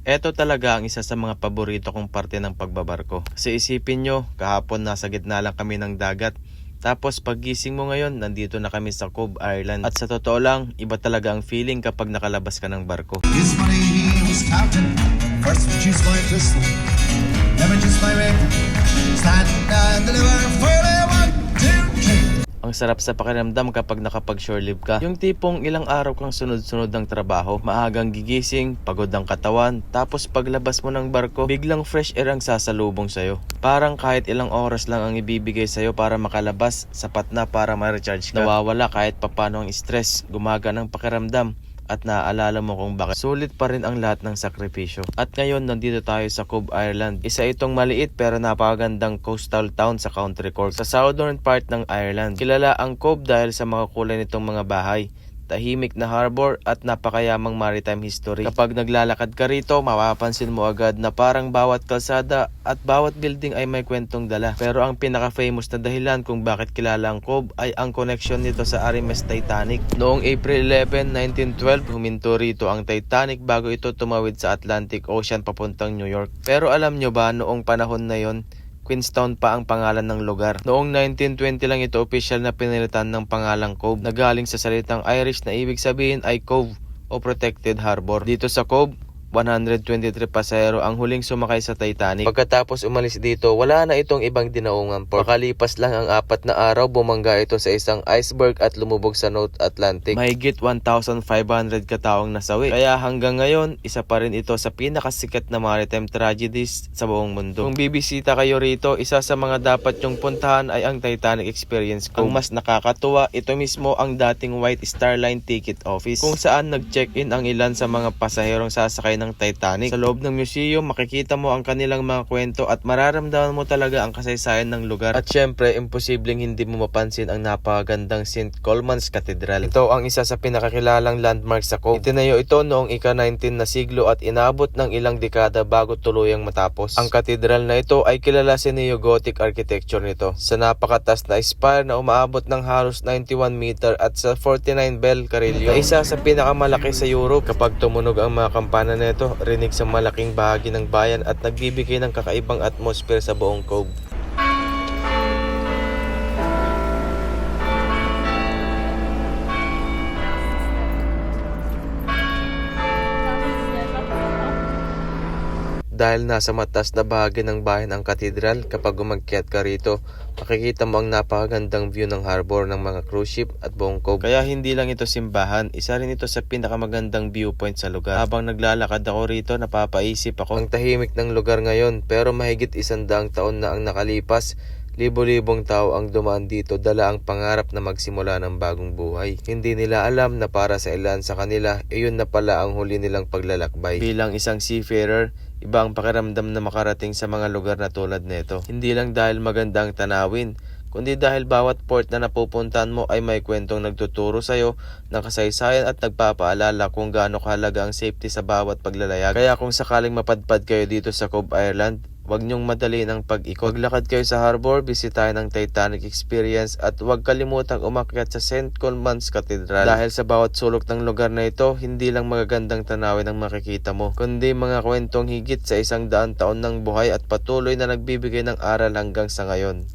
Eto talaga ang isa sa mga paborito kong parte ng pagbabarko. Kasi isipin nyo, kahapon nasa gitna lang kami ng dagat. Tapos paggising mo ngayon, nandito na kami sa Cove Island. At sa totoo lang, iba talaga ang feeling kapag nakalabas ka ng barko. His money he was counting. First choose my pistol, never choose my rifle. Stand and deliver 41, 2, 3. Ang sarap sa pakiramdam kapag nakapag-shore leave ka. Yung tipong ilang araw kang sunod-sunod ng trabaho, maagang gigising, pagod ang katawan, tapos paglabas mo ng barko, biglang fresh air ang sasalubong sa'yo. Parang kahit ilang oras lang ang ibibigay sa'yo para makalabas, sapat na para ma-recharge ka. Nawawala kahit papano ang stress, gumagaan ang pakiramdam, at naaalala mo kung bakit sulit pa rin ang lahat ng sakripisyo. At ngayon, nandito tayo sa Cove Island. Isa itong maliit pero napakagandang coastal town sa Country Cork, sa southern part ng Ireland. Kilala ang Cove dahil sa mga kulay nitong mga bahay, tahimik na harbor at napakayamang maritime history. Kapag naglalakad ka rito, mapapansin mo agad na parang bawat kalsada at bawat building ay may kwentong dala. Pero ang pinaka-famous na dahilan kung bakit kilala ang Cove ay ang connection nito sa RMS Titanic. Noong April 11, 1912, huminto rito ang Titanic bago ito tumawid sa Atlantic Ocean papuntang New York. Pero alam nyo ba, noong panahon na yon, Queenstown pa ang pangalan ng lugar. Noong 1920 lang ito opisyal na pinilitan ng pangalang Cove, na galing sa salitang Irish na ibig sabihin ay Cove o Protected Harbor. Dito sa Cove, 123 pasahero ang huling sumakay sa Titanic. Pagkatapos umalis dito, wala na itong ibang dinaungan port. Makalipas lang ang 4 na araw, bumangga ito sa isang iceberg at lumubog sa North Atlantic. Mahigit 1,500 kataong nasawi. Kaya hanggang ngayon, isa pa rin ito sa pinakasikat na maritime tragedies sa buong mundo. Kung bibisita kayo rito, isa sa mga dapat yung puntahan ay ang Titanic Experience Cove. Ang mas nakakatuwa, ito mismo ang dating White Star Line ticket office, kung saan nag-check-in ang ilan sa mga pasaherong sasakay ng Titanic. Sa loob ng museum, makikita mo ang kanilang mga kwento at mararamdaman mo talaga ang kasaysayan ng lugar. At syempre, imposibleng hindi mo mapansin ang napakagandang St. Colman's Cathedral. Ito ang isa sa pinakakilalang landmark sa Cove. Itinayo ito noong ika-19 na siglo at inabot ng ilang dekada bago tuluyang matapos. Ang katedral na ito ay kilala sa neo-Gothic architecture nito, sa napakatas na spire na umaabot ng halos 91 meter at sa 49 bell carillon, na isa sa pinakamalaki sa Europe. Kapag tumunog ang mga kampana na ito, rinig sa malaking bahagi ng bayan at nagbibigay ng kakaibang atmosphere sa buong Cove. Dahil nasa mataas na bahagi ng bayan ang katedral, kapag umakyat ka rito, makikita mo ang napakagandang view ng harbor, ng mga cruise ship at buong Cove. Kaya hindi lang ito simbahan, isa rin ito sa pinakamagandang viewpoint sa lugar. Habang naglalakad ako rito, napapaisip ako, ang tahimik ng lugar ngayon, pero mahigit 100 taon na ang nakalipas. Libo-libong tao ang dumaan dito, dala ang pangarap na magsimula ng bagong buhay. Hindi nila alam na para sa ilan sa kanila, iyon na pala ang huli nilang paglalakbay. Bilang isang seafarer, iba ang pakiramdam na makarating sa mga lugar na tulad nito. Hindi lang dahil magandang tanawin, kundi dahil bawat port na napupuntahan mo ay may kwentong nagtuturo sa'yo ng kasaysayan at nagpapaalala kung gaano kahalaga ang safety sa bawat paglalayag. Kaya kung sakaling mapadpad kayo dito sa Cove Island, huwag niyong madali ng pag-ikot. Maglakad kayo sa harbor, bisitahin ang Titanic Experience at huwag kalimutang umakyat sa St. Colman's Cathedral. Dahil sa bawat sulok ng lugar na ito, hindi lang magagandang tanawin ang makikita mo, kundi mga kwentong higit sa 100 taon ng buhay at patuloy na nagbibigay ng aral hanggang sa ngayon.